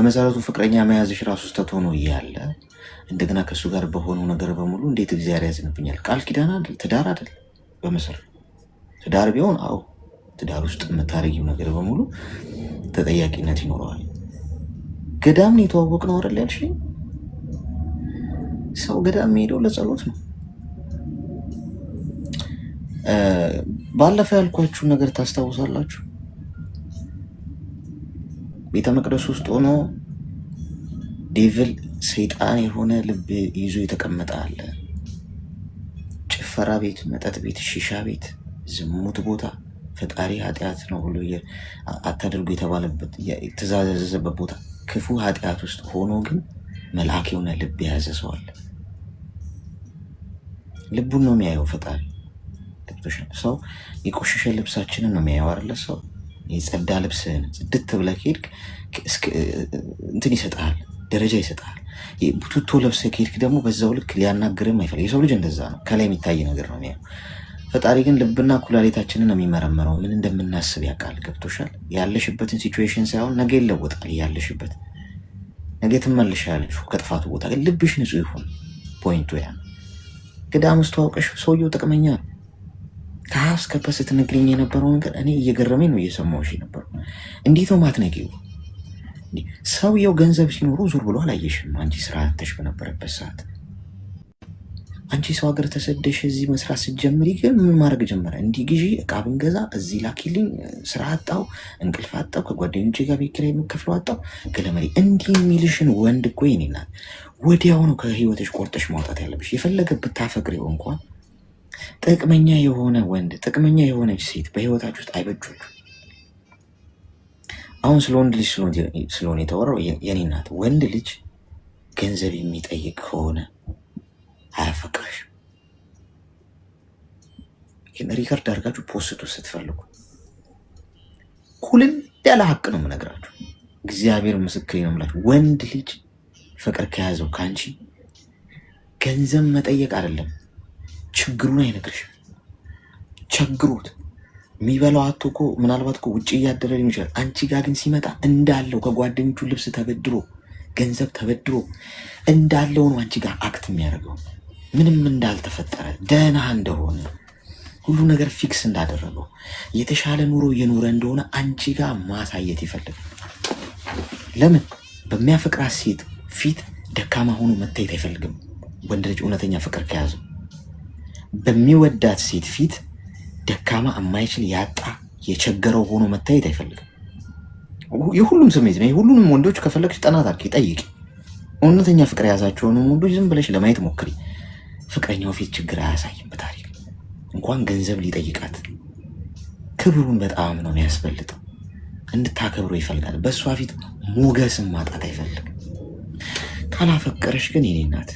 በመሰረቱ ፍቅረኛ መያዝሽ ራሱ ስተት ሆኖ እያለ እንደገና ከእሱ ጋር በሆነው ነገር በሙሉ እንዴት እግዚአብሔር ያዝንብኛል? ቃል ኪዳን አይደል? ትዳር አይደል? በመሰረቱ ትዳር ቢሆን አዎ ትዳር ውስጥ የምታረጊው ነገር በሙሉ ተጠያቂነት ይኖረዋል። ገዳምን የተዋወቅ ነው አይደል ያልሽኝ? ሰው ገዳም ሄደው ለጸሎት ነው። ባለፈው ያልኳችሁ ነገር ታስታውሳላችሁ? ቤተ መቅደስ ውስጥ ሆኖ ዴቭል ሰይጣን የሆነ ልብ ይዞ የተቀመጠ አለ። ጭፈራ ቤት፣ መጠጥ ቤት፣ ሺሻ ቤት፣ ዝሙት ቦታ፣ ፈጣሪ ኃጢአት ነው ብሎ አታደርጉ የተባለበት የተዛዘዘበት ቦታ፣ ክፉ ኃጢአት ውስጥ ሆኖ ግን መልአክ የሆነ ልብ የያዘ ሰው አለ። ልቡን ነው የሚያየው ፈጣሪ። ሰው የቆሸሸ ልብሳችንን ነው የሚያየው አይደለ? ሰው የጸዳ ልብስህን ጽድት ብለህ ከሄድክ እንትን ይሰጥሃል፣ ደረጃ ይሰጥሃል። ቡቱቶ ለብሰህ ከሄድክ ደግሞ በዛው ልክ ሊያናግርም አይፈልግ። የሰው ልጅ እንደዛ ነው፣ ከላይ የሚታይ ነገር ነው የሚያየው። ፈጣሪ ግን ልብና ኩላሊታችንን ነው የሚመረምረው። ምን እንደምናስብ ያውቃል። ገብቶሻል? ያለሽበትን ሲቹዌሽን ሳይሆን ነገ ይለወጣል። ያለሽበት ነገ ትመልሻለሽ ከጥፋቱ ቦታ። ግን ልብሽ ንጹህ ይሁን። ፖይንቱ ያ ነው። ገዳም ውስጥ ተዋውቀሽ ሰውየው ጥቅመኛ ነው። ከሀ እስከ ፐ ስትነግሪኝ የነበረው ነገር እኔ እየገረመኝ ነው እየሰማሁሽ የነበረው። እንዴት ነው ማትነጊው? ሰውየው ገንዘብ ሲኖረው ዙር ብሎ አላየሽም? አንቺ ስራ አጥተሽ በነበረበት ሰዓት፣ አንቺ ሰው ሀገር ተሰደሽ እዚህ መስራት ስትጀምሪ ግን ምን ማድረግ ጀመረ? እንዲህ ግዢ፣ እቃ ብንገዛ፣ እዚህ ላኪልኝ፣ ስራ አጣው፣ እንቅልፍ አጣው፣ ከጓደኞቼ ጋር ቤት ኪራይ የምከፍለው አጣው፣ ገለመሌ እንዲህ የሚልሽን ወንድ እኮ የኔ ናት ወዲያው ነው ከህይወትሽ ቆርጠሽ ማውጣት ያለብሽ። የፈለገ ብታፈቅሪው እንኳን ጥቅመኛ የሆነ ወንድ፣ ጥቅመኛ የሆነች ሴት በህይወታችሁ ውስጥ አይበጁም። አሁን ስለ ወንድ ልጅ ስለሆነ የተወራው የኔ ናት። ወንድ ልጅ ገንዘብ የሚጠይቅ ከሆነ አያፈቅርሽም። ይህን ሪከርድ አድርጋችሁ ፖስቱ ስትፈልጉ። ኩልል ያለ ሀቅ ነው የምነግራችሁ። እግዚአብሔር ምስክሬ ነው የምላችሁ። ወንድ ልጅ ፍቅር ከያዘው ከአንቺ ገንዘብ መጠየቅ አይደለም፣ ችግሩን አይነግርሽም። ቸግሮት የሚበላው አቶ እኮ ምናልባት እኮ ውጭ እያደረ ሊሆን ይችላል። አንቺ ጋር ግን ሲመጣ እንዳለው ከጓደኞቹ ልብስ ተበድሮ ገንዘብ ተበድሮ እንዳለው ነው አንቺ ጋር አክት የሚያደርገው። ምንም እንዳልተፈጠረ ደህና እንደሆነ ሁሉ ነገር ፊክስ እንዳደረገው የተሻለ ኑሮ እየኖረ እንደሆነ አንቺ ጋር ማሳየት ይፈልጋል። ለምን? በሚያፈቅራት ሴት ፊት ደካማ ሆኖ መታየት አይፈልግም። ወንድ ልጅ እውነተኛ ፍቅር ከያዘው በሚወዳት ሴት ፊት ደካማ የማይችል ያጣ የቸገረው ሆኖ መታየት አይፈልግም። የሁሉም ስሜት ነው። የሁሉንም ወንዶች ከፈለግሽ ጠናት አድርጊ፣ ጠይቂ። እውነተኛ ፍቅር የያዛቸውን ወንዶች ዝም ብለሽ ለማየት ሞክሪ። ፍቅረኛው ፊት ችግር አያሳይም። በታሪክ እንኳን ገንዘብ ሊጠይቃት ክብሩን በጣም ነው የሚያስበልጠው። እንድታከብሮ ይፈልጋል። በእሷ ፊት ሞገስን ማጣት አይፈልግም። ካላፈቀረሽ ግን የኔ ናት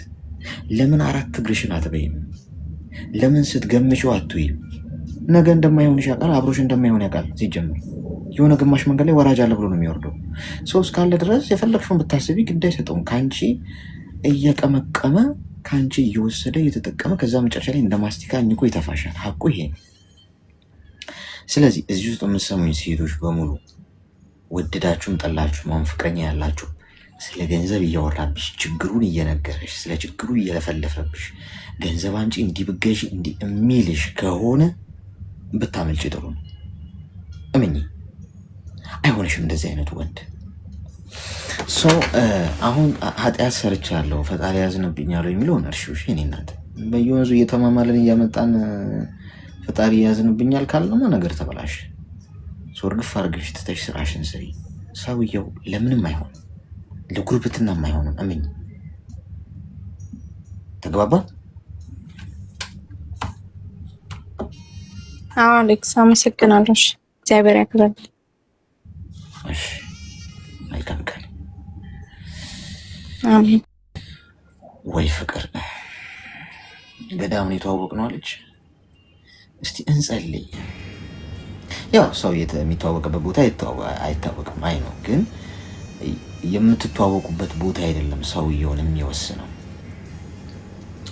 ለምን አራት እግርሽን አትበይም? ለምን ስትገምጪው አትይም? ነገ እንደማይሆንሽ ያውቃል። አብሮሽ እንደማይሆን ያውቃል። ሲጀምር የሆነ ግማሽ መንገድ ላይ ወራጅ አለ ብሎ ነው የሚወርደው። ሰው እስካለ ድረስ የፈለግሽውን ብታስቢ ግድ አይሰጠውም። ከአንቺ እየቀመቀመ ከአንቺ እየወሰደ እየተጠቀመ ከዛ መጨረሻ ላይ እንደ ማስቲካ እኝኮ ይተፋሻል። ሀቁ ይሄ ነው። ስለዚህ እዚህ ውስጥ የምትሰሙኝ ሴቶች በሙሉ ወደዳችሁም ጠላችሁም አሁን ፍቅረኛ ያላችሁ ስለ ገንዘብ እያወራብሽ ችግሩን እየነገረሽ ስለ ችግሩ እየለፈለፈብሽ ገንዘብ አንቺ እንዲህ ብገዢ እንዲህ የሚልሽ ከሆነ ብታመልጭ ጥሩ ነው። እምኝ አይሆንሽም እንደዚህ አይነቱ ወንድ። አሁን ኃጢአት ሰርቻለሁ ፈጣሪ ያዝንብኛለሁ የሚለውን እርሺው። እኔ እናት በየወንዙ እየተማማለን እያመጣን ፈጣሪ ያዝንብኛል ካልነማ ነገር ተበላሽ። እርግፍ አድርገሽ ትተሽ ስራሽን ስሪ። ሰውየው ለምንም አይሆንም፣ ለጉርብትናም አይሆንም። እምኝ ተግባባ? አሌክስ አመሰግናለሁ። እግዚአብሔር ያክብረን። እሺ መልካም ቀን። አሜን። ወይ ፍቅር ገዳምን የተዋወቅ ነው አለች። እስቲ እንጸልይ። ያው ሰው የሚተዋወቅበት ቦታ አይታወቅም። አይ ነው ግን የምትተዋወቁበት ቦታ አይደለም ሰውየውን የሚወስነው።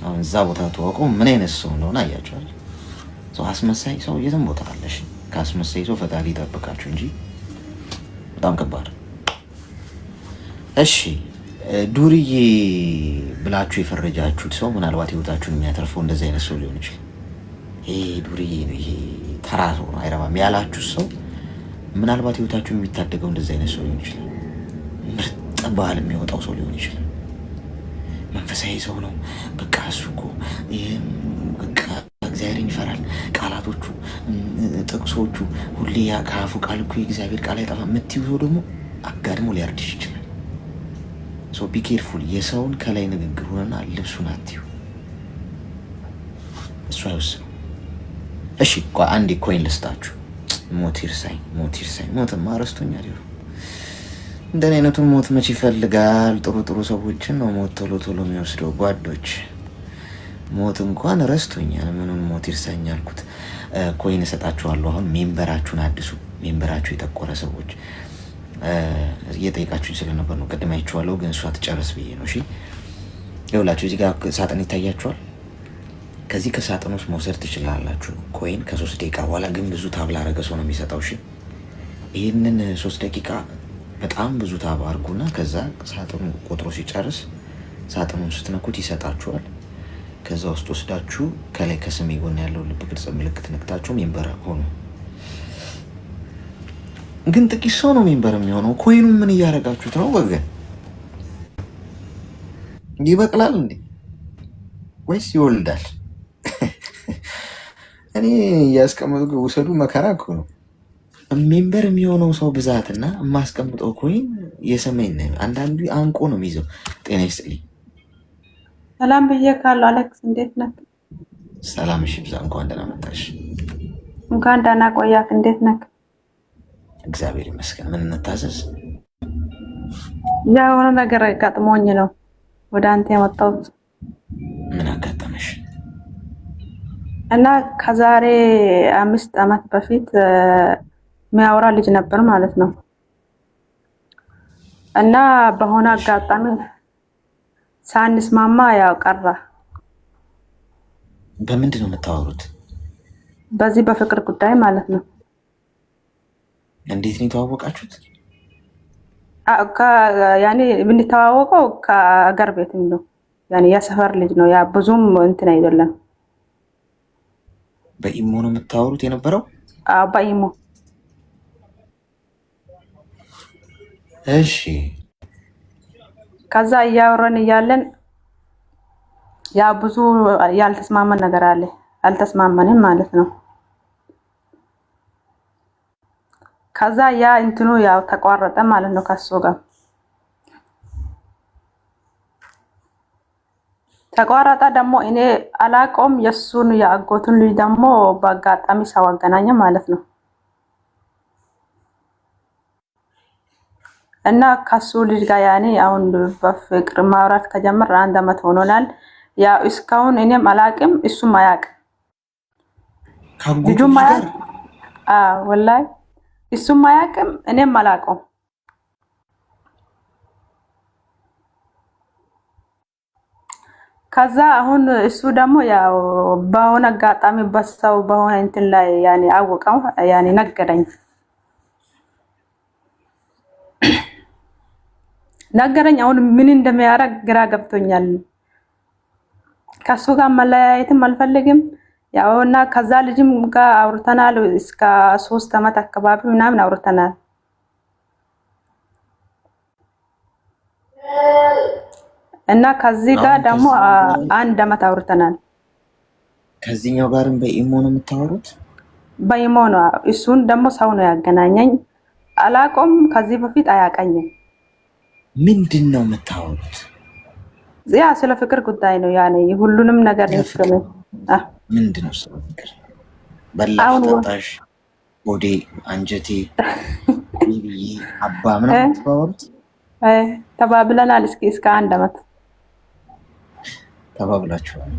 አሁን እዛ ቦታ ተዋወቀው ምን አይነት ሰው እንደሆነ አያቸዋል። ሰው አስመሳይ ሰው የትም ቦታ አለሽ። ከአስመሳይ ሰው ፈጣሪ ይጠብቃችሁ እንጂ በጣም ከባድ። እሺ ዱርዬ ብላችሁ የፈረጃችሁት ሰው ምናልባት ህይወታችሁን የሚያተርፈው እንደዚህ አይነት ሰው ሊሆን ይችላል። ይሄ ዱርዬ ነው፣ ይሄ ተራ ሰው ነው፣ አይረባም ያላችሁ ሰው ምናልባት ህይወታችሁን የሚታደገው እንደዚህ አይነት ሰው ሊሆን ይችላል። ምርጥ ባህል የሚወጣው ሰው ሊሆን ይችላል። መንፈሳዊ ሰው ነው። በቃ እሱ እኮ በቃ እግዚአብሔርን ይፈራል። ቃላቶቹ፣ ጥቅሶቹ ሁሌ ከአፉ ቃል እኮ የእግዚአብሔር ቃል አይጠፋም የምትይው ሰው ደግሞ አጋድሞ ሊያርድሽ ይችላል። ሶ ቢ ኬርፉል። የሰውን ከላይ ንግግሩንና ልብሱን አትዩ፣ እሱ አይወስነው። እሺ አንዴ ኮይን ልስጣችሁ። ሞት ይርሳኝ፣ ሞት ይርሳኝ። ሞትማ ረስቶኛል። ይሁ እንደኔ አይነቱን ሞት መች ይፈልጋል? ጥሩ ጥሩ ሰዎችን ነው ሞት ቶሎ ቶሎ የሚወስደው ጓዶች። ሞት እንኳን ረስቶኛል። ምኑን ሞት ይርሳኝ አልኩት። ኮይን እሰጣችኋለሁ። አሁን ሜምበራችሁን አድሱ። ሜምበራችሁ የጠቆረ ሰዎች እየጠየቃችሁኝ ስለነበር ነው። ቅድም አይቼዋለሁ ግን እሷ ትጨርስ ብዬ ነው። እሺ ይኸውላችሁ እዚህ ጋር ሳጥን ይታያችኋል። ከዚህ ከሳጥን ውስጥ መውሰድ ትችላላችሁ ኮይን ከ3 ደቂቃ በኋላ። ግን ብዙ ታብ ላረገ ሰው ነው የሚሰጠው። እሺ ይህንን 3 ደቂቃ በጣም ብዙ ታብ አድርጉና ከዛ ሳጥኑ ቆጥሮ ሲጨርስ ሳጥኑን ስትነኩት ይሰጣችኋል። ከዛ ውስጥ ወስዳችሁ ከላይ ከስሜ ጎን ያለው ልብ ቅርጽ ምልክት ነክታችሁ ሜምበር ሆኑ። ግን ጥቂት ሰው ነው ሜምበር የሚሆነው። ኮይኑ ምን እያደረጋችሁት ነው? ወገን ይበቅላል እንዴ ወይስ ይወልዳል? እኔ እያስቀመጡ ውሰዱ መከራ እኮ ነው። ሜምበር የሚሆነው ሰው ብዛትና የማስቀምጠው ኮይን የሰማይና አንዳንዱ አንቆ ነው የሚይዘው። ጤና ይስጥልኝ። ሰላም ብዬ ካሉ አሌክስ እንዴት ነህ? ሰላም እሺ፣ ብዛ እንኳን ደህና መጣሽ። እንኳን ደህና ቆያክ። እንዴት ነህ? እግዚአብሔር ይመስገን። ምን እንታዘዝ? የሆነ ነገር ገጥሞኝ ነው ወደ አንተ የመጣሁት። ምን አጋጠመሽ? እና ከዛሬ 5 ዓመት በፊት የሚያወራ ልጅ ነበር ማለት ነው። እና በሆነ አጋጣሚ ሳንስማማ ያው ቀረ። በምንድን ነው የምታወሩት? በዚህ በፍቅር ጉዳይ ማለት ነው። እንዴት ነው የተዋወቃችሁት? ያኔ የምንተዋወቀው ከአገር ቤት ነው። ያኔ የሰፈር ልጅ ነው። ያ ብዙም እንትን አይደለም። በኢሞ ነው የምታወሩት የነበረው? አዎ በኢሞ። እሺ ከዛ እያወራን እያለን ያ ብዙ ያልተስማማን ነገር አለ። አልተስማማንም ማለት ነው። ከዛ ያ እንትኑ ያው ተቋረጠ ማለት ነው ከሱ ጋር ተቋረጠ። ደግሞ እኔ አላቆም የሱን የአጎቱን ልጅ ደግሞ በአጋጣሚ ሰው አገናኘ ማለት ነው። እና ከሱ ልጅ ጋር ያኔ አሁን በፍቅር ማውራት ከጀመረ 1 ዓመት ሆኖናል። ያው እስካሁን እኔም አላቅም እሱም አያቅም። ልጁም አያቅ ወላሂ እሱም አያቅም እኔም አላቀው። ከዛ አሁን እሱ ደግሞ ያው በሆነ አጋጣሚ በሰው በሆነ እንትን ላይ ያኔ አወቀው ያኔ ነገረኝ። አሁን ምን እንደሚያደርግ ግራ ገብቶኛል። ከሱ ጋር መለያየትም አልፈልግም። ያውና ከዛ ልጅም ጋር አውርተናል እስከ 3 ዓመት አካባቢ ምናምን አውርተናል። እና ከዚህ ጋር ደግሞ 1 ዓመት አውርተናል። ከዚህኛው ጋርም በኢሞ ነው የምታወሩት? በኢሞ ነው። እሱን ደግሞ ሰው ነው ያገናኘኝ። አላቆም ከዚህ በፊት አያቀኝም። ምንድን ነው የምታወሩት? ያ ስለ ፍቅር ጉዳይ ነው ያኔ ሁሉንም ነገር ይስከለ ምንድን ነው ስለ ፍቅር? በላሽ ጠጣሽ ወዴ አንጀቴ ቢቢ አባ ምናምን ተባባሉት? ተባብለናል። እስከ 1 ዓመት ተባብላችኋል።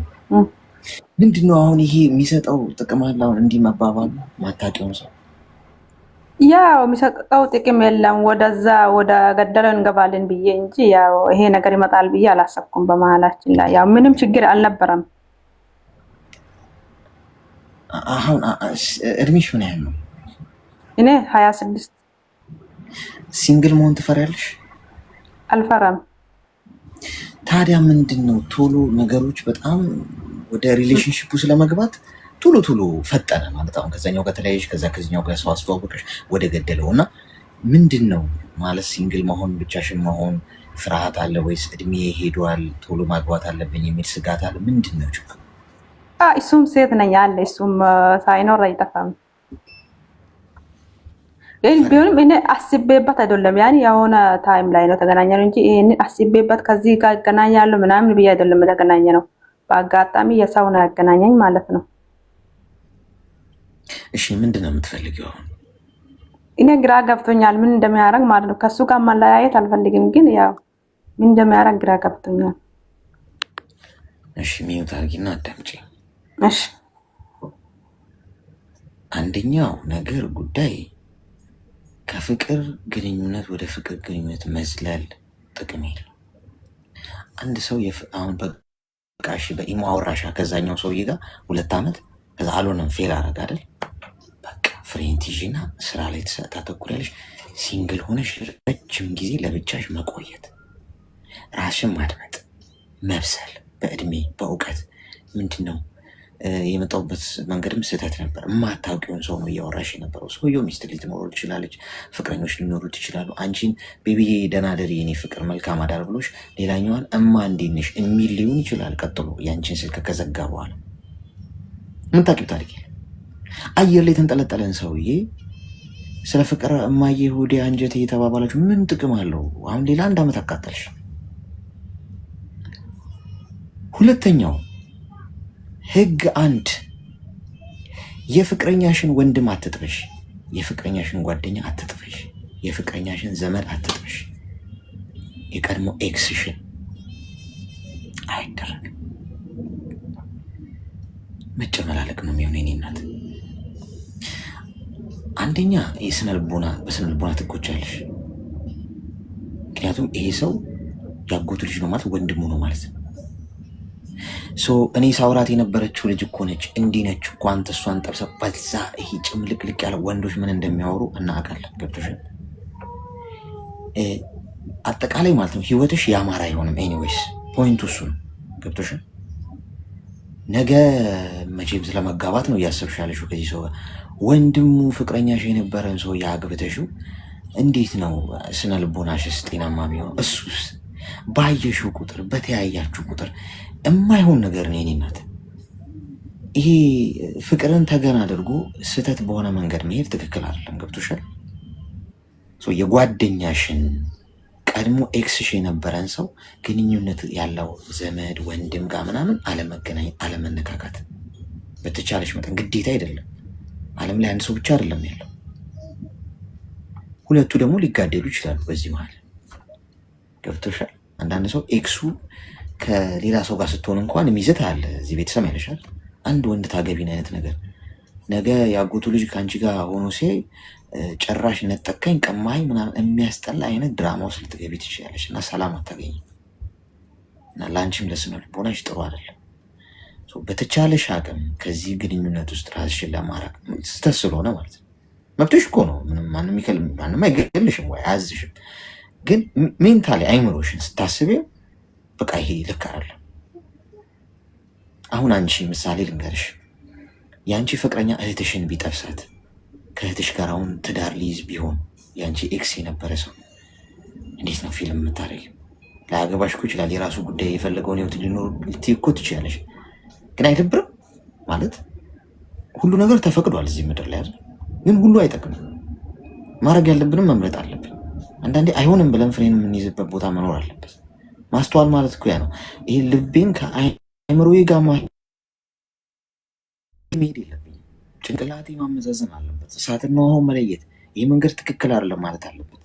ምንድን ነው አሁን ይሄ የሚሰጠው ጥቅም አለ? አሁን እንዲህ መባባሉ ማታውቂውን ሰው ያው የሚሰጠው ጥቅም የለም። ወደዛ ወደ ገደለው እንገባለን ብዬ እንጂ ያው ይሄ ነገር ይመጣል ብዬ አላሰብኩም። በመሀላችን ላይ ያው ምንም ችግር አልነበረም። አሁን እድሜሽ ምን ያህል ነው? እኔ 26። ሲንግል መሆን ትፈሪያለሽ? አልፈራም። ታዲያ ምንድነው ቶሎ ነገሮች በጣም ወደ ሪሌሽንሺፑ ስለመግባት ቶሎ ፈጠነ ማለት? አሁን ከዛኛው ጋር ተለያየሽ፣ ከዛኛው ጋር ሰው አስተዋወቀሽ ወደ ገደለው እና ምንድነው ማለት ሲንግል መሆን ብቻሽን መሆን ፍርሃት አለ ወይስ እድሜ ሄዷል ቶሎ ማግባት አለብኝ የሚል ስጋት አለ? ምንድነው ችግሩ? እሱም ሴት ነኝ አለ እሱም ሳይኖር አይጠፋም። ቢሆንም እኔ አስቤበት አይደለም ያኔ የሆነ ታይም ላይ ነው ተገናኘነው እንጂ ይሄንን አስቤበት ከዚህ ጋር ያገናኛለሁ ምናምን ብዬ አይደለም የተገናኘ ነው። በአጋጣሚ የሰው ነው ያገናኘኝ ማለት ነው። እሺ ምንድነው የምትፈልጊው? እኔ ግራ ገብቶኛል ምን እንደሚያደርግ ማለት ነው። ከሱ ጋር ማለያየት አልፈልግም፣ ግን ያው ምን እንደሚያደርግ ግራ ገብቶኛል። እሺ ሚዩት አድርጊና አዳምጪ። እሺ አንደኛው ነገር ጉዳይ ከፍቅር ግንኙነት ወደ ፍቅር ግንኙነት መዝለል ጥቅም የለው። አንድ ሰው አሁን በቃሽ በኢሞ አወራሻ ከዛኛው ሰውዬ ጋር 2 ዓመት ከዛ አልሆነም ፌል አረግ አይደል? በቃ ፍሬን ትይዥና ስራ ላይ ታተኩሪያለሽ። ሲንግል ሆነሽ ረጅም ጊዜ ለብቻሽ መቆየት፣ ራስሽን ማድመጥ፣ መብሰል በእድሜ በእውቀት ምንድን ነው የመጣሁበት መንገድም ስህተት ነበር። የማታውቂውን ሰው ነው እያወራሽ የነበረው። ሰውየው ሚስት ልትኖረው ትችላለች፣ ፍቅረኞች ሊኖሩት ይችላሉ። አንቺን ቤቢዬ ደህና ደሪ የኔ ፍቅር መልካም አዳር ብሎሽ ሌላኛዋን እማ እንዴት ነሽ የሚል ሊሆን ይችላል። ቀጥሎ ያንቺን ስልክ ከዘጋ በኋላ ምን ታውቂው ታሪክ? አየር ላይ የተንጠለጠለን ሰውዬ ስለ ፍቅር እማዬ ሆዴ አንጀቴ የተባባላችሁ ምን ጥቅም አለው? አሁን ሌላ 1 ዓመት አቃጠልሽ። ሁለተኛው ህግ 1 የፍቅረኛሽን ወንድም አትጥበሽ፣ የፍቅረኛሽን ጓደኛ አትጥበሽ፣ የፍቅረኛሽን ዘመድ አትጥበሽ። የቀድሞ ኤክስሽን አይደረግም። መጨመላለቅ ነው የሚሆን። የኔ እናት አንደኛ በስነ ልቦና ትጎጃለሽ። ምክንያቱም ይሄ ሰው ያጎቱ ልጅ ነው ማለት ወንድሙ ነው ማለት ነው። እኔ ሳውራት የነበረችው ልጅ እኮ ነች እንዲህ ነች እኮ አንተ እሷን ጠብሰ በዛ ይሄ ጭምልቅልቅ ያለ ወንዶች ምን እንደሚያወሩ እናውቃለን። ገብቶሻል? አጠቃላይ ማለት ነው ህይወትሽ ያማረ አይሆንም። ኤኒዌይስ ፖይንቱ እሱ ነው። ገብቶሻል? ነገ መቼም ስለመጋባት ነው እያሰብሽ ያለሽው ከዚህ ሰው ጋር። ወንድሙ ፍቅረኛሽ የነበረን ሰው ያግብተሽው እንዴት ነው ስነ ልቦናሽስ ጤናማ ቢሆን? እሱስ ባየሽው ቁጥር በተያያችሁ ቁጥር የማይሆን ነገር ነው። የኔ እናት ይሄ ፍቅርን ተገን አድርጎ ስህተት በሆነ መንገድ መሄድ ትክክል አይደለም። ገብቶሻል? የጓደኛሽን ቀድሞ ኤክስሽ የነበረን ሰው ግንኙነት ያለው ዘመድ ወንድም ጋር ምናምን አለመገናኘት፣ አለመነካካት በተቻለሽ መጠን ግዴታ አይደለም። ዓለም ላይ አንድ ሰው ብቻ አይደለም ያለው፣ ሁለቱ ደግሞ ሊጋደሉ ይችላሉ በዚህ መሀል። ገብቶሻል? አንዳንድ ሰው ኤክሱ ከሌላ ሰው ጋር ስትሆን እንኳን የሚይዘት አለ። እዚህ ቤተሰብ ያለሻል አንድ ወንድ ታገቢን አይነት ነገር ነገ ያጎቱ ልጅ ከአንቺ ጋር ሆኖ ሲያይ ጭራሽ ነጠቀኝ ቀማኝ ምናምን የሚያስጠላ አይነት ድራማ ውስጥ ልትገቢ ትችላለች እና ሰላም አታገኝም። እና ለአንቺም ለስነ ልቦናሽ ጥሩ አይደለም። በተቻለሽ አቅም ከዚህ ግንኙነት ውስጥ ራስሽን ለማራቅ ስተት ስለሆነ ማለት ነው መብትሽ እኮ ነው። ማንም አይገልሽም ወይ አያዝሽም። ግን ሜንታሊ አይምሮሽን ስታስቢው በቃ ይሄ ልክ አይደለም። አሁን አንቺ ምሳሌ ልንገርሽ፣ የአንቺ ፍቅረኛ እህትሽን ቢጠብሳት ከእህትሽ ጋር አሁን ትዳር ሊይዝ ቢሆን የአንቺ ኤክስ የነበረ ሰው እንዴት ነው ፊልም የምታደርጊው? ለአገባሽ እኮ ይችላል። የራሱ ጉዳይ የፈለገውን ህይወት ሊኖር ልትይ እኮ ትችላለሽ። ግን አይደብርም ማለት ሁሉ ነገር ተፈቅዷል እዚህ ምድር ላይ አይደል? ግን ሁሉ አይጠቅምም። ማድረግ ያለብንም መምረጥ አለብን። አንዳንዴ አይሆንም ብለን ፍሬን የምንይዝበት ቦታ መኖር አለበት። ማስተዋል ማለት እኮ ያ ነው። ይሄ ልቤን ከአይምሮዬ ጋር መሄድ የለብኝም። ጭንቅላቴ ማመዛዘን አለበት። እሳትና ውሃውን መለየት፣ ይህ መንገድ ትክክል አይደለም ማለት አለበት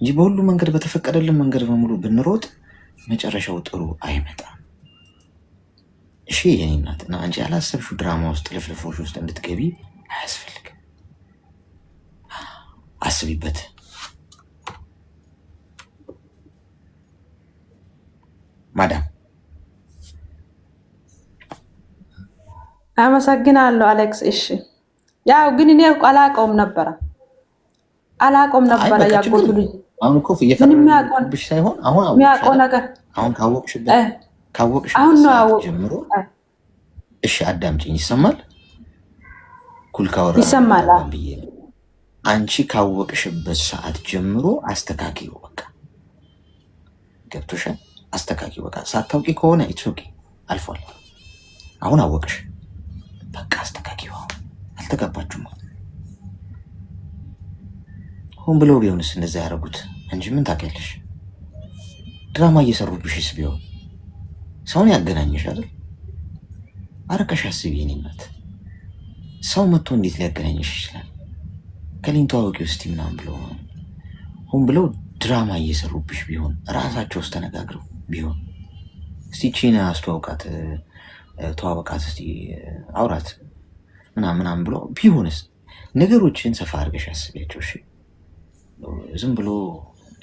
እንጂ በሁሉ መንገድ በተፈቀደልን መንገድ በሙሉ ብንሮጥ መጨረሻው ጥሩ አይመጣም። እሺ የኔ እናት እና አንቺ ያላሰብሽው ድራማ ውስጥ ልፍልፎች ውስጥ እንድትገቢ አያስፈልግም። አስቢበት። ማዳም አመሰግናለሁ አሌክስ። እሺ ያው ግን እኔ አላውቀውም ነበረ ያጎቱ ልጅ አሁን እኮ እየፈረድኩብሽ ሳይሆን አሁን የሚያውቀው ነገር አሁን ካወቅሽበት ጀምሮ እሺ አዳምጪኝ። ይሰማል? ኩል ካወራ ይሰማል ብዬ ነው። አንቺ ካወቅሽበት ሰዓት ጀምሮ አስተካክዩ። በቃ ገብቶሻል? አስተካክዩ። በቃ ሳታውቂ ከሆነ ኢትስ ኦኬ አልፏል። አሁን አወቅሽ፣ በቃ አስተካክዩ። አልተጋባችሁም። ሆን ብለው ቢሆንስ እንደዛ ያደረጉት እንጂ ምን ታውቂያለሽ? ድራማ እየሰሩብሽስ ቢሆን ሰውን ያገናኝሽ አይደል? አረቀሽ አስቢ። የኔ እናት ሰው መጥቶ እንዴት ሊያገናኝሽ ይችላል? ከሊን ተዋወቂ ውስጥ ምናምን ብለው ሆን ብለው ድራማ እየሰሩብሽ ቢሆን ራሳቸው ውስጥ ተነጋግረው ቢሆን እስቲ ቺና አስተዋውቃት፣ ተዋወቃት፣ እስቲ አውራት ምናምን ብሎ ቢሆንስ? ነገሮችን ሰፋ አድርገሽ አስቢያቸው። እሺ ዝም ብሎ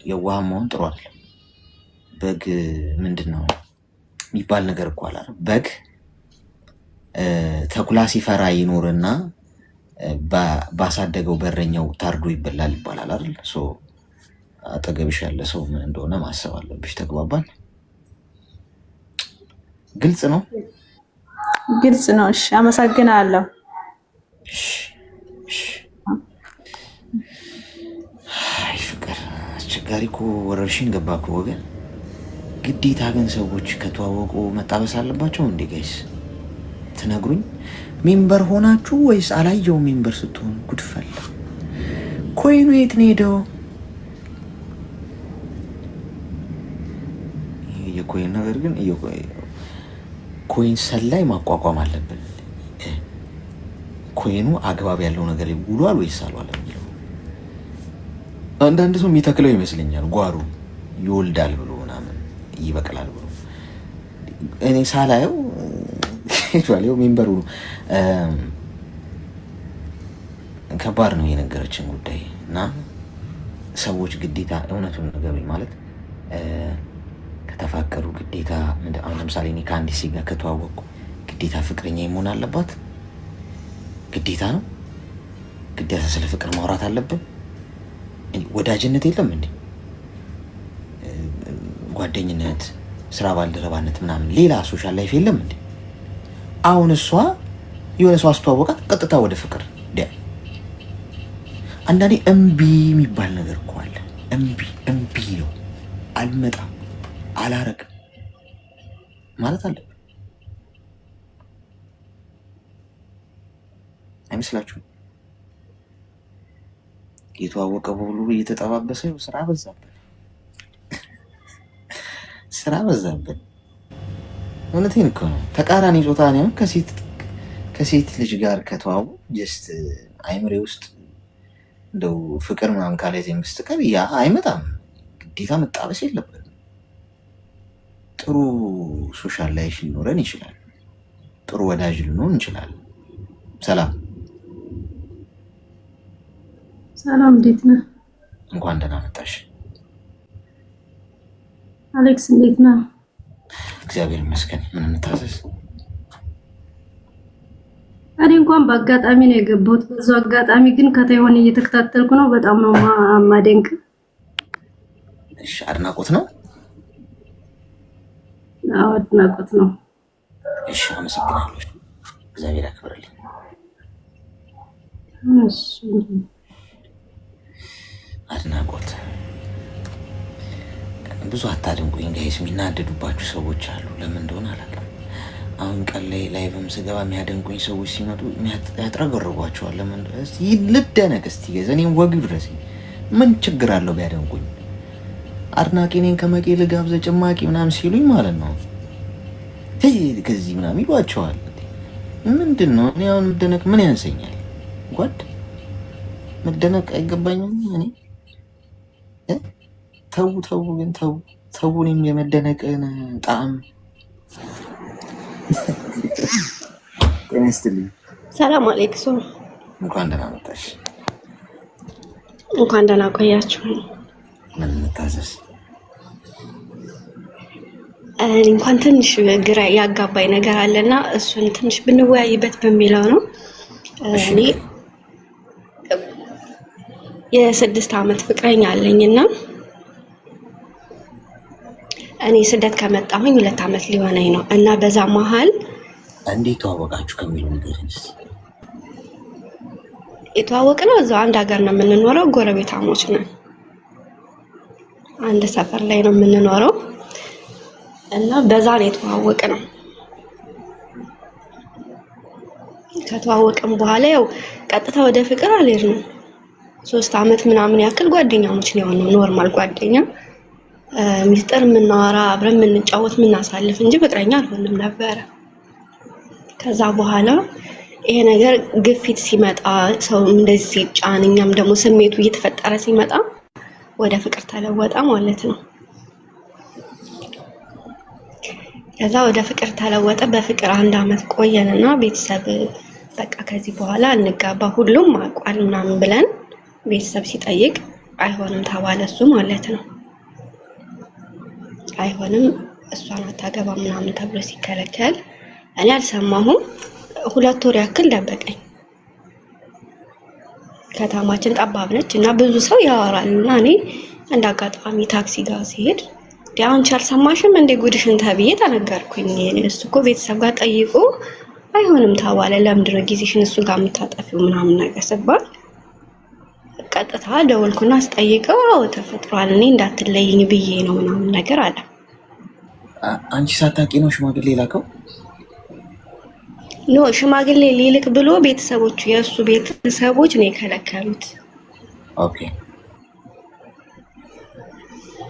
የዋህ መሆን ጥሩ አይደለም። በግ ምንድን ነው የሚባል ነገር እኮ አለ። በግ ተኩላ ሲፈራ ይኖርና ባሳደገው በረኛው ታርዶ ይበላል ይባላል አይደል? አጠገብሽ ያለ ሰው ምን እንደሆነ ማሰብ አለብሽ። ተግባባን? ግልጽ ነው? ግልጽ ነው። እሺ አመሰግናለሁ። አይ ፍቅር አስቸጋሪ እኮ ወረርሽኝ ገባ እኮ ወገን። ግዴታ ግን ሰዎች ከተዋወቁ መጣበስ አለባቸው እንዴ ጋይስ? ትነግሩኝ። ሜምበር ሆናችሁ ወይስ አላየው? ሜምበር ስትሆኑ ጉድፈል። ኮይኑ የት ነው ሄደው? የኮይን ነገር ግን ኮይን ሰላይ ማቋቋም አለብን። ኮይኑ አግባብ ያለው ነገር ውሏል ወይስ አልዋለም የሚለው አንዳንድ ሰው የሚተክለው ይመስለኛል። ጓሩ ይወልዳል ብሎ ምናምን ይበቅላል ብሎ እኔ ሳላየው ሄዷል። ሜምበሩ ከባድ ነው የነገረችን ጉዳይ እና ሰዎች ግዴታ እውነቱን ነገሩኝ ማለት ከተፋቀሩ ግዴታ አሁን ለምሳሌ እኔ ከአንዲት ሴት ጋር ከተዋወቅኩ ግዴታ ፍቅረኛ መሆን አለባት? ግዴታ ነው? ግዴታ ስለ ፍቅር ማውራት አለብን? ወዳጅነት የለም እንዴ? ጓደኝነት፣ ስራ ባልደረባነት ምናምን ሌላ ሶሻል ላይፍ የለም እንዴ? አሁን እሷ የሆነ ሰው አስተዋወቃት፣ ቀጥታ ወደ ፍቅር። አንዳንዴ እምቢ የሚባል ነገር እኮ አለ። እምቢ ነው፣ አልመጣም፣ አላረግም ማለት አለብን አይመስላችሁም? የተዋወቀ በሁሉ እየተጠባበሰ ስራ በዛብን። እውነቴን እኮ ነው። ተቃራኒ ጾታ ነው። ከሴት ልጅ ጋር ከተዋወቁ ጀስት አይምሬ ውስጥ እንደው ፍቅር ምናምን ካለ በስተቀር ያ አይመጣም። ግዴታ መጣበስ የለብንም። ጥሩ ሶሻል ላይፍ ሊኖረን ይችላል። ጥሩ ወዳጅ ልንሆን እንችላለን። ሰላም ሰላም፣ እንዴት ነህ? እንኳን ደህና መጣሽ አሌክስ። እንዴት ነህ? እግዚአብሔር ይመስገን። ምን እንታዘዝ? እኔ እንኳን በአጋጣሚ ነው የገባሁት። በዛው አጋጣሚ ግን ከተይሆን እየተከታተልኩ ነው። በጣም ነው ማደንቅ። እሺ፣ አድናቆት ነው? አዎ አድናቆት ነው። እሺ፣ አመሰግናለሁ። እግዚአብሔር ያክብርልኝ። እሺ፣ አድናቆት ብዙ አታድንቁኝ ጋይስ። የሚናደዱባችሁ ሰዎች አሉ። ለምን እንደሆነ አላውቅም። አሁን ቀን ላይ ላይቭም ስገባ የሚያደንቁኝ ሰዎች ሲመጡ ያጥረገርጓቸዋል። ለምን ልደነቅ እስቲ ገዝ እኔም ወግ ድረስ ምን ችግር አለው ቢያደንቁኝ? አድናቂ እኔን ከመቄ ልጋብዘ ጭማቂ ምናምን ሲሉኝ ማለት ነው ከዚህ ምናምን ይሏቸዋል። ምንድን ነው እኔ አሁን መደነቅ ምን ያንሰኛል? ጓድ መደነቅ አይገባኝም እኔ ተው ግን ተው እኔም የመደነቅን ጣዕም ጤና ይስጥልኝ። ሰላም አለይኩም። እንኳን ደህና መጣሽ። እንኳን ደህና ቆያችሁ። ምን እንታዘዝ? እንኳን ትንሽ ግራ ያጋባኝ ነገር አለና እሱን ትንሽ ብንወያይበት በሚለው ነው። እኔ የ6 ዓመት ፍቅረኛ አለኝና እኔ ስደት ከመጣሁኝ 2 ዓመት ሊሆነኝ ነው እና በዛ መሃል እንዴት ተዋወቃችሁ ከሚለው ንገሪኝ እስኪ። የተዋወቅነው እዛው አንድ ሀገር ነው የምንኖረው፣ ጎረቤታሞች ነን። አንድ ሰፈር ላይ ነው የምንኖረው እና በዛ ነው የተዋወቅነው። ከተዋወቅን በኋላ ያው ቀጥታ ወደ ፍቅር አልሄድንም። 3 ዓመት ምናምን ያክል ጓደኛሞች ነው የሆነው፣ ኖርማል ጓደኛ፣ ሚስጥር የምናወራ አብረን የምንጫወት የምናሳልፍ እንጂ ፍቅረኛ አልሆንም ነበረ። ከዛ በኋላ ይሄ ነገር ግፊት ሲመጣ ሰው እንደዚህ ሲጫን እኛም ደግሞ ስሜቱ እየተፈጠረ ሲመጣ ወደ ፍቅር ተለወጠ ማለት ነው። ከዛ ወደ ፍቅር ተለወጠ። በፍቅር 1 ዓመት ቆየንና ቤተሰብ በቃ ከዚህ በኋላ እንጋባ ሁሉም አቋል ምናምን ብለን ቤተሰብ ሲጠይቅ አይሆንም ተባለ። እሱ ማለት ነው አይሆንም እሷን አታገባ ምናምን ተብሎ ሲከለከል እኔ አልሰማሁም። 2 ወር ያክል ደበቀኝ። ከተማችን ጠባብ ነች እና ብዙ ሰው ያወራልና እኔ እንደ አጋጣሚ ታክሲ ጋር ሲሄድ አንቺ አልሰማሽም እንደ ጉድሽን ተብዬ ተነገርኩኝ። እሱ እኮ ቤተሰብ ጋር ጠይቆ አይሆንም ተባለ። ለምንድን ነው ጊዜሽን እሱ ጋር የምታጠፊው ምናምን ነገር ስባል ቀጥታ ደወልኩና አስጠይቀው አዎ ተፈጥሯል እኔ እንዳትለይኝ ብዬ ነው ምናምን ነገር አለ። አንቺ ሳታውቂ ነው ሽማግሌ ላከው? ኖ ሽማግሌ ሊልክ ብሎ ቤተሰቦቹ የእሱ ቤተሰቦች ነው የከለከሉት። ኦኬ።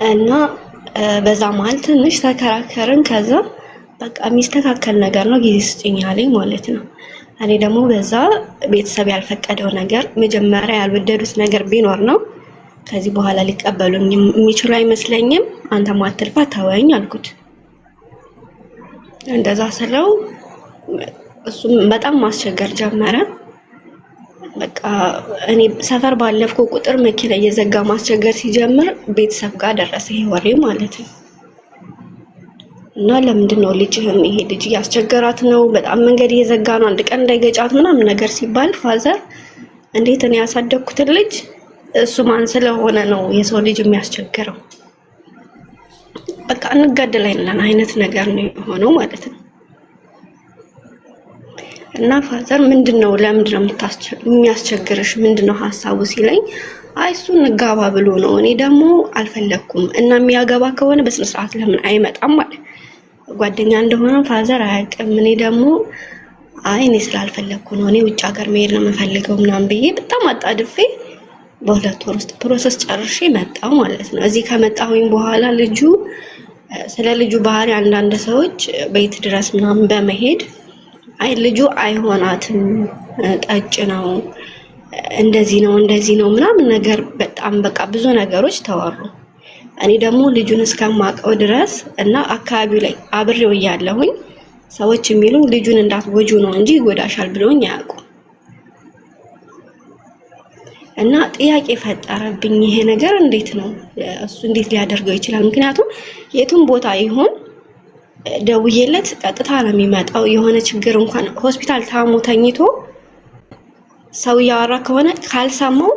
እና በዛ መሀል ትንሽ ተከራከርን። ከዛ በቃ የሚስተካከል ነገር ነው ጊዜ ስጭኝ አለኝ ማለት ነው። እኔ ደግሞ በዛ ቤተሰብ ያልፈቀደው ነገር መጀመሪያ ያልወደዱት ነገር ቢኖር ነው ከዚህ በኋላ ሊቀበሉኝ የሚችሉ አይመስለኝም፣ አንተ ማትልፋ ተወኝ አልኩት። እንደዛ ስለው እሱም በጣም ማስቸገር ጀመረ። በቃ እኔ ሰፈር ባለፍኩ ቁጥር መኪና እየዘጋ ማስቸገር ሲጀምር ቤተሰብ ጋር ደረሰ ይሄ ወሬ ማለት ነው። እና ለምንድን ነው ልጅህን ይሄ ልጅ ያስቸገራት ነው በጣም መንገድ እየዘጋ ነው አንድ ቀን እንዳይገጫት ምናምን ነገር ሲባል ፋዘር እንዴት እኔ ያሳደግኩት ልጅ እሱ ማን ስለሆነ ነው የሰው ልጅ የሚያስቸግረው? በቃ እንገደላለን አይነት ነገር ነው የሆነው ማለት ነው። እና ፋዘር ምንድነው ለምንድነው የሚያስቸግርሽ ምንድነው ሐሳቡ ሲለኝ አይ እሱ እንጋባ ብሎ ነው። እኔ ደግሞ አልፈለኩም እና የሚያገባ ከሆነ በስነ ስርዓት ለምን አይመጣም ማለት ጓደኛ እንደሆነ ፋዘር አያውቅም። እኔ ደግሞ አይ እኔ ስላልፈለኩ ነው እኔ ውጭ ሀገር መሄድ ነው የምፈልገው ምናምን ብዬ በጣም አጣድፌ በ2 ወር ውስጥ ፕሮሰስ ጨርሼ መጣሁ ማለት ነው። እዚህ ከመጣሁኝ በኋላ ስለ ልጁ ባህሪ አንዳንድ ሰዎች ቤት ድረስ ምናምን በመሄድ አይ ልጁ አይሆናትም ጠጭ ነው እንደዚህ ነው ምናምን ነገር በጣም በቃ ብዙ ነገሮች ተወሩ። እኔ ደግሞ ልጁን እስከማውቀው ድረስ እና አካባቢው ላይ አብሬው ያለሁኝ ሰዎች የሚሉኝ ልጁን እንዳትጎጁ ነው እንጂ ይጎዳሻል ብለውኝ አያውቁም። እና ጥያቄ ፈጠረብኝ ይሄ ነገር እንዴት ነው እሱ እንዴት ሊያደርገው ይችላል? ምክንያቱም የቱም ቦታ ይሁን ደውዬለት ቀጥታ ነው የሚመጣው። የሆነ ችግር እንኳን ሆስፒታል ታሞ ተኝቶ ሰው ያወራ ከሆነ ካልሰማው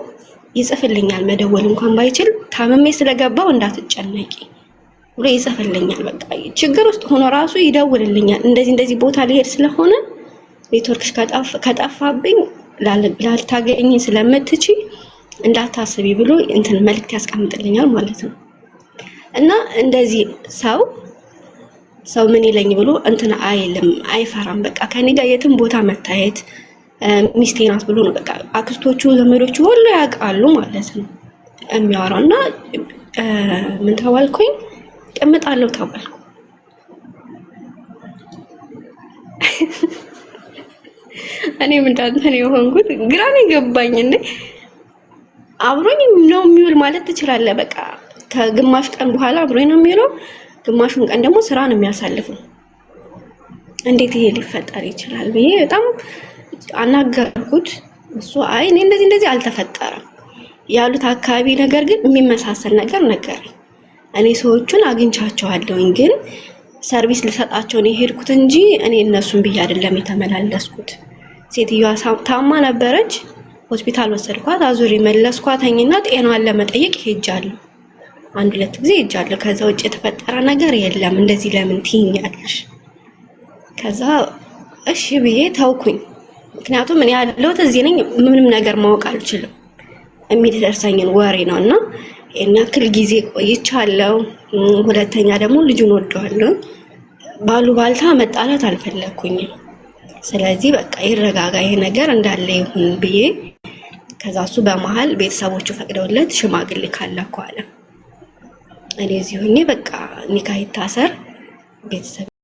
ይጽፍልኛል። መደወል እንኳን ባይችል ታመሜ ስለገባው እንዳትጨነቂ ብሎ ይጽፍልኛል። በቃ ችግር ውስጥ ሆኖ ራሱ ይደውልልኛል። እንደዚህ ቦታ ሊሄድ ስለሆነ ኔትወርክሽ ከጠፋብኝ ላልታገኝ ስለምትቺ እንዳታስቢ ብሎ እንትን መልእክት ያስቀምጥልኛል ማለት ነው። እና እንደዚህ ሰው ምን ይለኝ ብሎ እንትን አይልም አይፈራም። በቃ ከኔ ጋር የትም ቦታ መታየት ሚስቴ ናት ብሎ ነው በቃ አክስቶቹ ዘመዶቹ ሁሉ ያውቃሉ ማለት ነው የሚያወራውና ምን ተባልኩኝ እቀምጣለሁ ተባልኩ። እኔ ምን ታንተን የሆንኩት ግራ ነው ገባኝ። እንዴ አብሮኝ ነው የሚውል ማለት ትችላለህ። በቃ ከግማሽ ቀን በኋላ አብሮኝ ነው የሚውለው፣ ግማሹን ቀን ደግሞ ስራ ነው የሚያሳልፈው። እንዴት ይሄ ሊፈጠር ይችላል ብዬ በጣም አናገርኩት። እሱ አይ እኔ እንደዚህ አልተፈጠረም ያሉት አካባቢ ነገር ግን የሚመሳሰል ነገር ነገረኝ። እኔ ሰዎቹን አግኝቻቸዋለሁኝ ግን ሰርቪስ ልሰጣቸው ነው የሄድኩት እንጂ እኔ እነሱን ብዬ አይደለም የተመላለስኩት። ሴትዮዋ ታማ ነበረች፣ ሆስፒታል ወሰድኳት፣ አዙሪ መለስኳትኝና ጤናዋን ለመጠየቅ ሄጃለሁ። አንድ ሁለት ጊዜ ሄጃለሁ። ከዛ ውጭ የተፈጠረ ነገር የለም። እንደዚህ ለምን ትይኛለሽ? ከዛ እሺ ብዬ ተውኩኝ። ምክንያቱም እኔ ያለሁት እዚህ ነኝ፣ ምንም ነገር ማወቅ አልችልም። የሚደርሰኝን ወሬ ነውና እና ያክል ጊዜ ቆይቻለሁ። ሁለተኛ ደግሞ ልጁን ወደዋለሁ። ባሉባልታ መጣላት አልፈለኩኝም። ስለዚህ በቃ ይረጋጋ ይሄ ነገር እንዳለ ይሁን ብዬ ከዛ እሱ በመሃል ቤተሰቦቹ ፈቅደውለት ሽማግሌ ካላኩ አለ። እኔ እዚህ ሆኜ በቃ ኒካህ ይታሰር ቤተሰብ